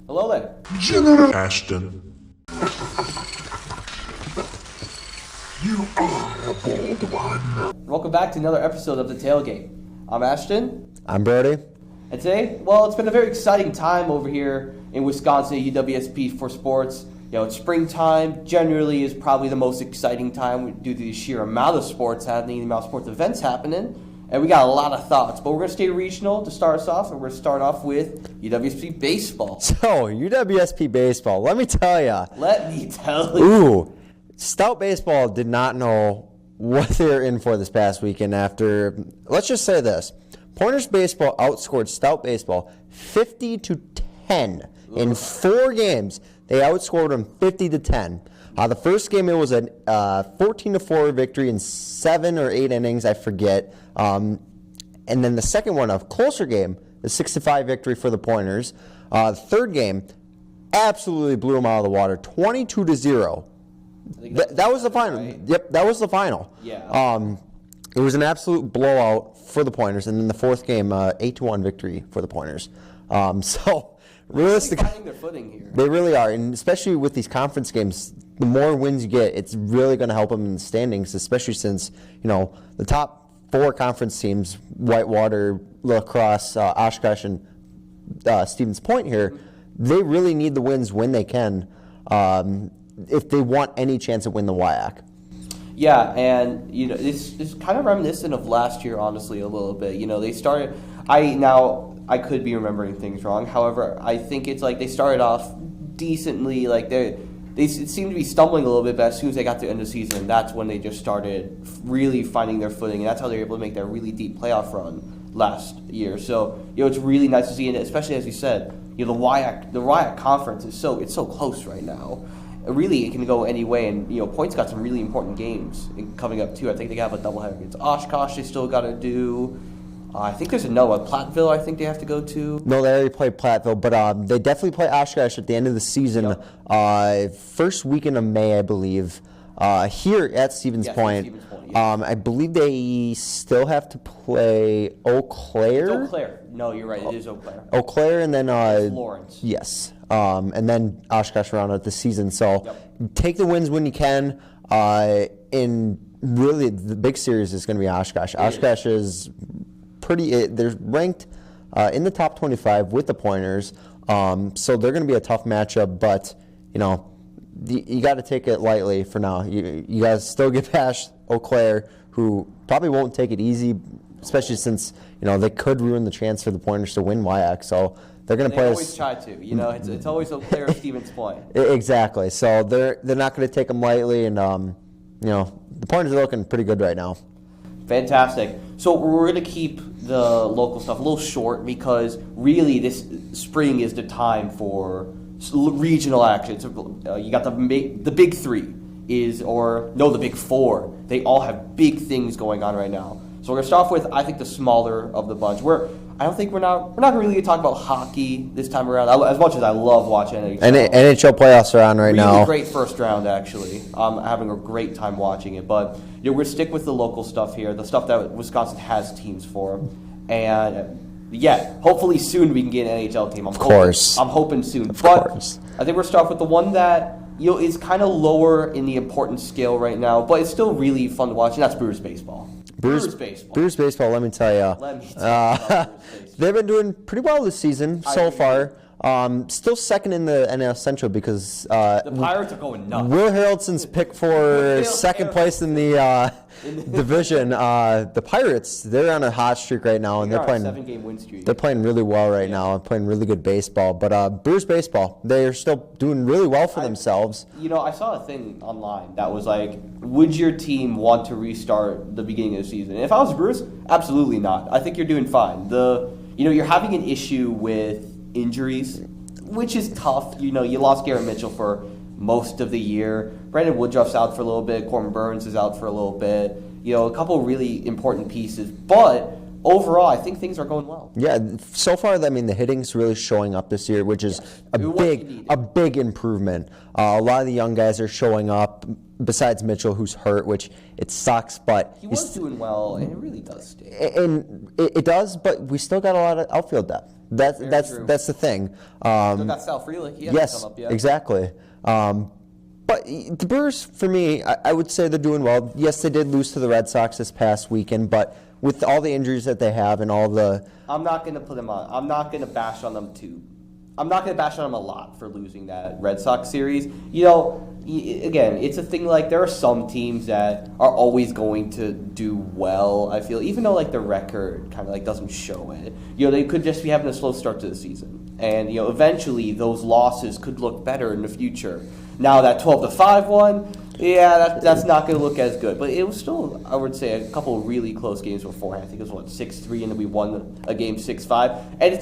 Hello there. General Ashton. You are a bold one. Welcome back to another episode of The Tailgate. I'm Ashton. I'm Brody. And today, well, it's been a very exciting time over here in Wisconsin at UWSP for sports. You know, it's springtime. Generally is probably the most exciting time due to the sheer amount of sports happening, the amount of sports events happening. And we got a lot of thoughts, but we're going to stay regional to start us off, and we're going to start off with UWSP baseball. So, UWSP baseball, let me tell you. Let me tell you. Ooh, Stout baseball did not know what they were in for this past weekend after, let's just say this. Pointers baseball outscored Stout baseball 50-10 in 4 games. They outscored them 50-10. The first game, it was a 14-4 victory in 7 or 8 innings, I forget. And then the second one, a closer game, the 6-5 victory for the Pointers. Third game, absolutely blew them out of the water, 22-0. That was the final. Right? Yep, that was the final. Yeah. It was an absolute blowout for the Pointers, and then the fourth game, 8-1 victory for the Pointers. So realistically, finding their footing here. They really are, and especially with these conference games, the more wins you get, it's really going to help them in the standings, especially since, you know, the top 4 conference teams, Whitewater, La Crosse, Oshkosh, and Stevens Point here, they really need the wins when they can if they want any chance to win the WIAC. Yeah, and you know, it's kind of reminiscent of last year, honestly, a little bit. You know, they started. I could be remembering things wrong. However, I think it's like they started off decently. Like they seemed to be stumbling a little bit, but as soon as they got to the end of the season, that's when they just started really finding their footing, and that's how they were able to make that really deep playoff run last year. So, you know, it's really nice to see, and especially as you said, you know, the WIAC conference is so close right now. Really, it can go any way, and you know, Point's got some really important games coming up too. I think they have a doubleheader against Oshkosh. They still got to do. I think there's another Platteville. I think they have to go to. No, they already played Platteville, but they definitely play Oshkosh at the end of the season. Yep. First weekend of May, I believe. Here at Stevens Point. Stevens Point, yes. I believe they still have to play Eau Claire. It's Eau Claire. No, you're right. It is Eau Claire. Eau Claire, and then Lawrence. Yes, and then Oshkosh round out the season. So take the wins when you can. In really, the big series is going to be Oshkosh. Oshkosh is pretty. They're ranked in the top 25 with the Pointers. So they're going to be a tough matchup, but you know. You got to take it lightly for now. You guys still get past Eau Claire, who probably won't take it easy, especially since you know they could ruin the chance for the Pointers to win WIAC. So they're going to play. They always try to. You know, it's always Eau Claire, Stevens Point. Exactly. So they're not going to take them lightly, and you know the Pointers are looking pretty good right now. Fantastic. So we're going to keep the local stuff a little short because really this spring is the time for regional action. You got the big 3 the big 4. They all have big things going on right now. So we're gonna start off with I think the smaller of the bunch. We're not really gonna talk about hockey this time around. As much as I love watching NHL. NHL playoffs are on right now. Really great first round actually. I'm having a great time watching it. But you know, we're gonna stick with the local stuff here, the stuff that Wisconsin has teams for, and. Yeah, hopefully soon we can get an NHL team. I'm hoping soon. Of course. I think we're starting with the one that you know is kind of lower in the importance scale right now, but it's still really fun to watch, and that's Brewers baseball. Brewers baseball. Let me tell you, they've been doing pretty well this season so far. Still second in the NL Central because the Pirates are going nuts. Will Haroldsen's pick for second place in the division. The Pirates, they're on a hot streak right now, and they're playing a 7-game win streak. They're playing really well right now, playing really good baseball. But Brewers baseball, they're still doing really well for themselves. You know, I saw a thing online that was like, would your team want to restart the beginning of the season? And if I was Brewers, absolutely not. I think you're doing fine. You're having an issue with injuries, which is tough. You know, you lost Garrett Mitchell for most of the year. Brandon Woodruff's out for a little bit. Corbin Burns is out for a little bit. You know, a couple really important pieces. But overall, I think things are going well. Yeah, so far, I mean, the hitting's really showing up this year, which is a big improvement. A lot of the young guys are showing up. besides Mitchell, who's hurt, which it sucks, but He was doing well, and it really does stink. and it does, but we still got a lot of outfield depth. That's true. the thing. Still got Sal Frelick. He hasn't Yes, come up yet. exactly. But the Brewers, for me, I would say they're doing well. Yes, they did lose to the Red Sox this past weekend, but with all the injuries that they have and all the... I'm not going to put them on. I'm not going to bash on them too. I'm not going to bash on them a lot for losing that Red Sox series. Again, it's a thing like there are some teams that are always going to do well, I feel, even though like the record kind of like doesn't show it. They could just be having a slow start to the season. And, eventually those losses could look better in the future. Now that 12-5 one, that's not going to look as good. But it was still, I would say, a couple of really close games beforehand. I think it was, 6-3, and then we won a game 6-5. And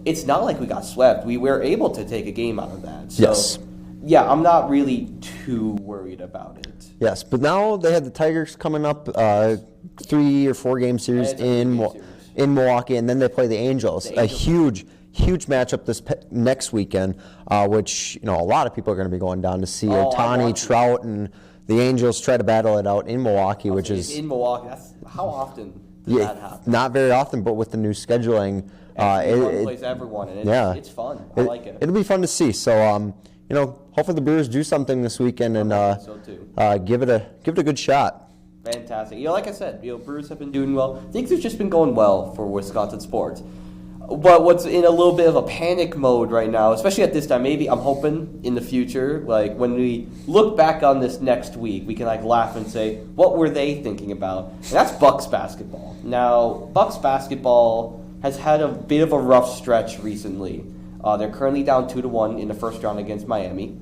it's not like we got swept. We were able to take a game out of that. So, Yes. Yeah, I'm not really too worried about it. Yes, but now they have the Tigers coming up, 3 or 4 game series It's a good game series. in Milwaukee, and then they play the Angels. A huge matchup this next weekend, which a lot of people are going to be going down to see. Ohtani, Trout, and the Angels try to battle it out in Milwaukee, which is in Milwaukee. How often does that happen? not very often, but with the new scheduling, Everyone plays everyone, and it's fun. I like it. It'll be fun to see. So, hopefully the Brewers do something this weekend and so too. give it a good shot. Fantastic. Like I said, Brewers have been doing well. Things have just been going well for Wisconsin sports. But what's in a little bit of a panic mode right now, especially at this time, maybe I'm hoping in the future, like when we look back on this next week, we can like laugh and say, what were they thinking about? And that's Bucks basketball. Now, Bucks basketball has had a bit of a rough stretch recently. They're currently down 2-1 in the first round against Miami.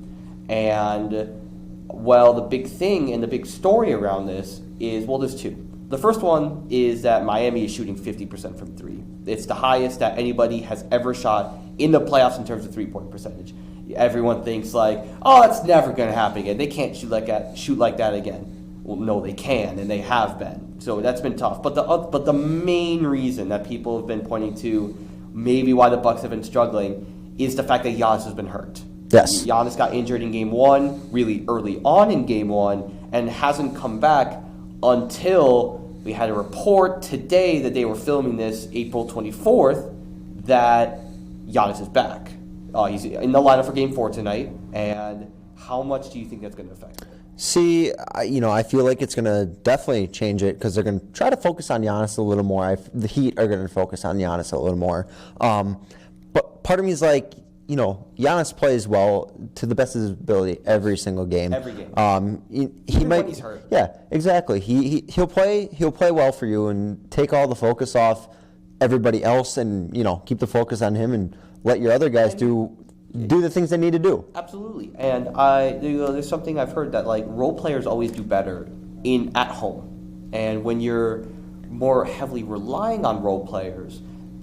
And, the big thing and the big story around this is, there's two. The first one is that Miami is shooting 50% from three. It's the highest that anybody has ever shot in the playoffs in terms of three-point percentage. Everyone thinks that's never going to happen again. They can't shoot like that again. Well, no, they can, and they have been. So that's been tough. But the main reason that people have been pointing to, maybe why the Bucks have been struggling, is the fact that Giannis has been hurt. Yes. Giannis got injured in Game 1, really early on in Game 1, and hasn't come back until we had a report today that they were filming this April 24th that Giannis is back. He's in the lineup for Game 4 tonight, and how much do you think that's going to affect him? See, I feel like it's going to definitely change it because they're going to try to focus on Giannis a little more. The Heat are going to focus on Giannis a little more. But part of me is like, Giannis plays well to the best of his ability every single game. Every game. He might. When he's hurt. Yeah, exactly. He'll play well for you and take all the focus off everybody else, and keep the focus on him and let your other guys do the things they need to do. Absolutely. And there's something I've heard that role players always do better at home, and when you're more heavily relying on role players.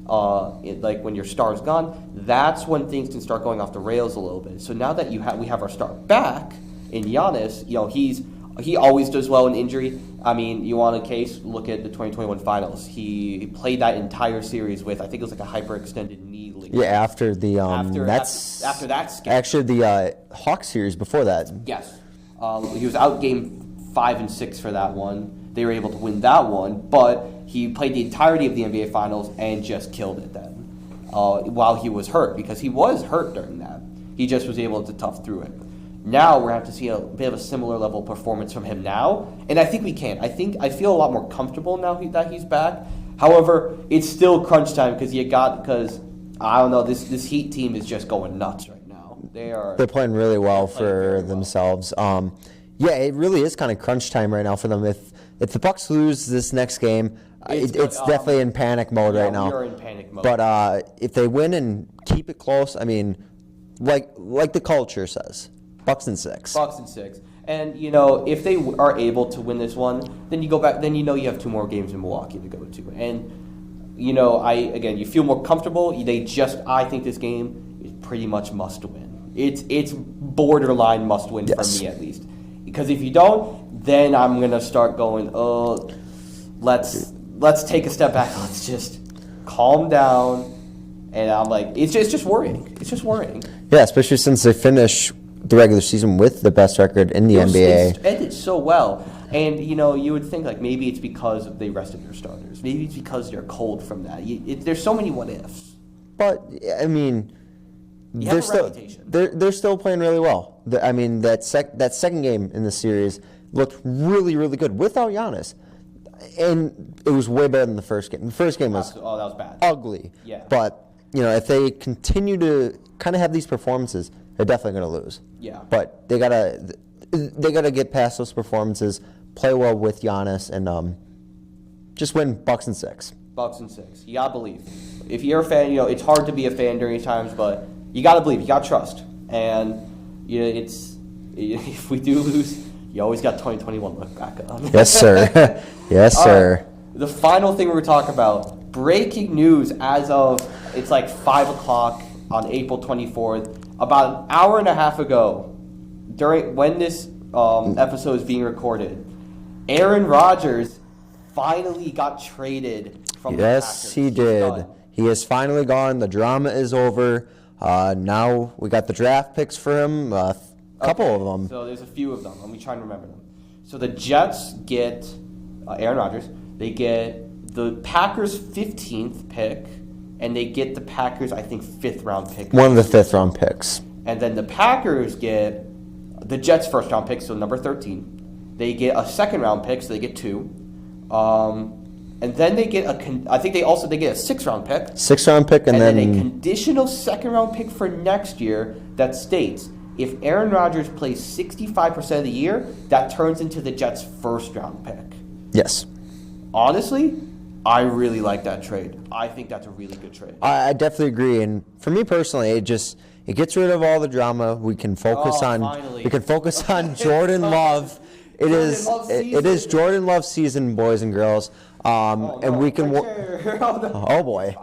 When your star's gone, that's when things can start going off the rails a little bit. So now that we have our star back in Giannis, he always does well in injury. I mean, you want a case, look at the 2021 finals. He played that entire series with, I think it was a hyperextended knee ligament. Yeah, after the after that scare. Actually, the Hawks series before that. Yes, he was out Game 5 and 6 for that one. They were able to win that one, but he played the entirety of the NBA Finals and just killed it then while he was hurt, because he was hurt during that. He just was able to tough through it. Now we're going to have to see a bit of a similar level of performance from him now, and I think we can. I feel a lot more comfortable now that he's back. However, it's still crunch time because I don't know, this Heat team is just going nuts right now. They're playing really well for themselves. Yeah, it really is kind of crunch time right now for them. If the Bucks lose this next game, it's definitely in panic mode right now. We are in panic mode. But if they win and keep it close, I mean, like the culture says, Bucks in 6. Bucks in 6. And, if they are able to win this one, then you go back, then you have 2 more games in Milwaukee to go to. And, you feel more comfortable. I think this game is pretty much must win. It's borderline must win for me at least. Because if you don't, then I'm going to start going, let's take a step back. Let's just calm down. And I'm like, it's just worrying. It's just worrying. Yeah, especially since they finish the regular season with the best record in the NBA. It ended so well. And, you would think, like, maybe it's because they rested their starters. Maybe it's because they're cold from that. There's so many what-ifs. But, I mean, they're still playing really well. That second game in the series looked really, really good without Giannis. And it was way better than the first game. The first game was that was bad. Ugly. Yeah. But, if they continue to kind of have these performances, they're definitely going to lose. Yeah. But they gotta get past those performances, play well with Giannis, and just win Bucks and 6. Bucks and 6. You gotta believe. If you're a fan, it's hard to be a fan during these times, but you gotta believe. You gotta trust. And if we do lose, you always got 2021 look back on. Yes, sir. Yes, sir. The final thing we're talking about, breaking news as of, it's like 5 o'clock on April 24th, about an hour and a half ago, when this episode is being recorded, Aaron Rodgers finally got traded from the Packers. Yes, he did. He has finally gone. The drama is over. Now we got the draft picks for him, a couple of them. So there's a few of them. Let me try and remember them. So the Jets get Aaron Rodgers. They get the Packers' 15th pick, and they get the Packers, I think, 5th round pick. One of the 5th round picks. And then the Packers get the Jets' 1st round pick, so number 13. They get a 2nd round pick, so they get 2. And then they get I think they get a 6th round pick. 6th round pick, and then a conditional 2nd round pick for next year that states if Aaron Rodgers plays 65% of the year, that turns into the Jets' 1st round pick. Yes. Honestly, I really like that trade. I think that's a really good trade. I definitely agree, and for me personally, it gets rid of all the drama. We can focus on Jordan Love. It is Jordan Love season, boys and girls. And we can. Oh boy.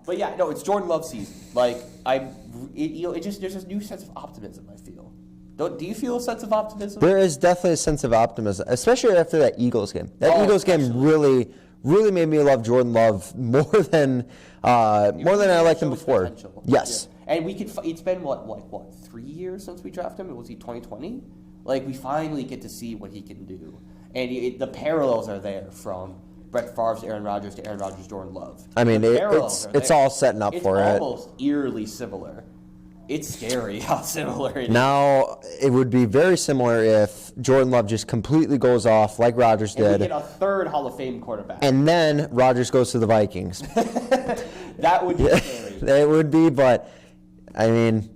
But yeah, no, it's Jordan Love season. Like there's a new sense of optimism. I feel. Do you feel a sense of optimism? There is definitely a sense of optimism, especially after that Eagles game. That Eagles game really made me love Jordan Love more than I liked him before. Potential. Yes. Yeah. And it's been what 3 years since we drafted him? Was he 2020? Like we finally get to see what he can do, and the parallels are there from Brett Favre's Aaron Rodgers to Aaron Rodgers' Jordan Love. I mean, it's all setting up for it. It's almost eerily similar. It's scary how similar it is. Now, it would be very similar if Jordan Love just completely goes off like Rodgers did. And we get a 3rd Hall of Fame quarterback. And then Rodgers goes to the Vikings. That would be scary. It would be, but, I mean,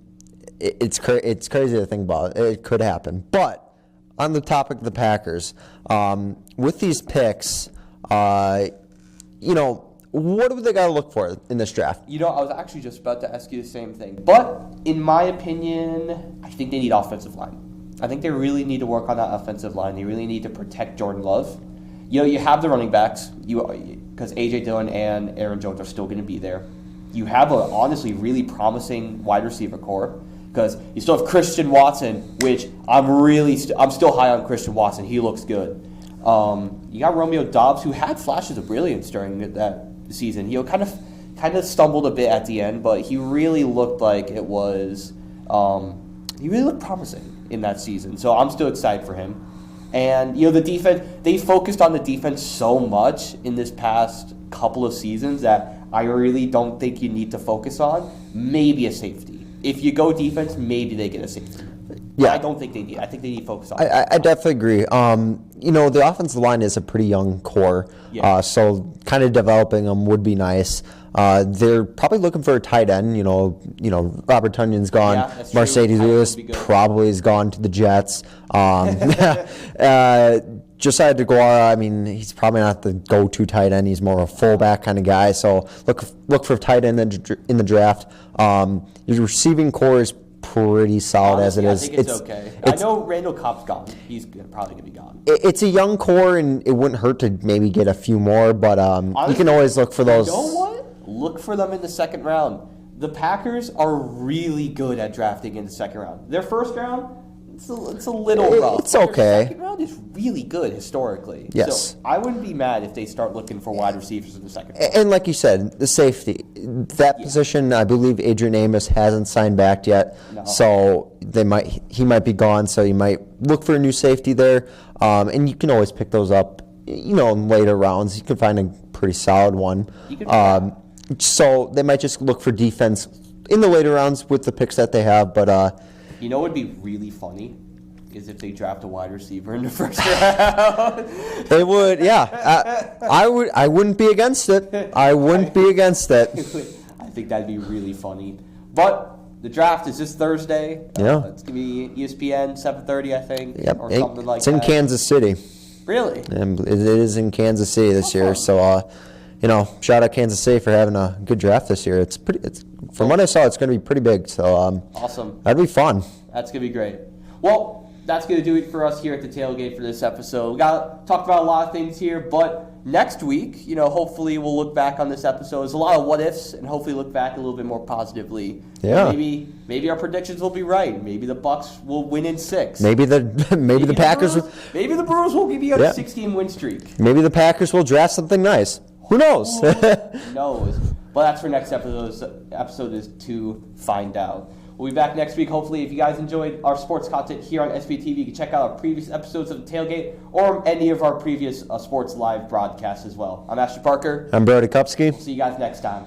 it's crazy to think about. It could happen. But, on the topic of the Packers, with these picks, what do they got to look for in this draft? I was actually just about to ask you the same thing. But, in my opinion, I think they need offensive line. I think they really need to work on that offensive line. They really need to protect Jordan Love. You have the running backs, because A.J. Dillon and Aaron Jones are still going to be there. You have a honestly really promising wide receiver core, because you still have Christian Watson, which I'm still high on Christian Watson. He looks good. You got Romeo Doubs, who had flashes of brilliance during that season. He kind of stumbled a bit at the end, but he really looked like it was. He really looked promising in that season. So I'm still excited for him. And the defense, they focused on the defense so much in this past couple of seasons that I really don't think you need to focus on. Maybe a safety. If you go defense, maybe they get a safety. Yeah, I don't think they need. I think they need to focus on. I definitely agree. The offensive line is a pretty young core, so kind of developing them would be nice. They're probably looking for a tight end. Robert Tunyon's gone. Yeah, Mercedes Lewis probably is gone to the Jets. Josiah DeGuara, I mean, he's probably not the go-to tight end. He's more of a fullback kind of guy. So look for tight end in the draft. Your receiving core is pretty solid. Honestly, as it is. I think it's okay. I know Randall Cobb's gone. He's probably going to be gone. It's a young core, and it wouldn't hurt to maybe get a few more, but honestly, you can always look for those. You know what? Look for them in the 2nd round. The Packers are really good at drafting in the 2nd round. Their 1st round, it's a little rough. It's okay. Their second round is really good historically. Yes. So I wouldn't be mad if they start looking for wide receivers in the second round. And like you said, the safety. That position, I believe Adrian Amos hasn't signed back yet. No. So he might be gone, so you might look for a new safety there. And you can always pick those up, in later rounds. You can find a pretty solid one. So they might just look for defense in the later rounds with the picks that they have. But what would be really funny is if they draft a wide receiver in the first round. They would, yeah. I wouldn't be against it. I wouldn't be against it. I think that'd be really funny. But the draft is this Thursday. Yeah. It's going to be ESPN, 7:30, I think, Yep. or something like It's that. in Kansas City. Really? And it is in Kansas City this year. So, shout out Kansas City for having a good draft this year. It's from what I saw, it's going to be pretty big. So, awesome. That'd be fun. That's going to be great. Well, that's going to do it for us here at the Tailgate for this episode. We got talked about a lot of things here, but next week, hopefully we'll look back on this episode. There's a lot of what ifs, and hopefully look back a little bit more positively. Yeah. Maybe our predictions will be right. Maybe the Bucks will win in 6. Maybe the Packers. Maybe the Brewers will give you a 16 win streak. Maybe the Packers will draft something nice. Who knows? Who knows? But that's for next episode is to find out. We'll be back next week. Hopefully, if you guys enjoyed our sports content here on SPTV, you can check out our previous episodes of the Tailgate or any of our previous sports live broadcasts as well. I'm Ashton Parker. I'm Brody Kupsky. See you guys next time.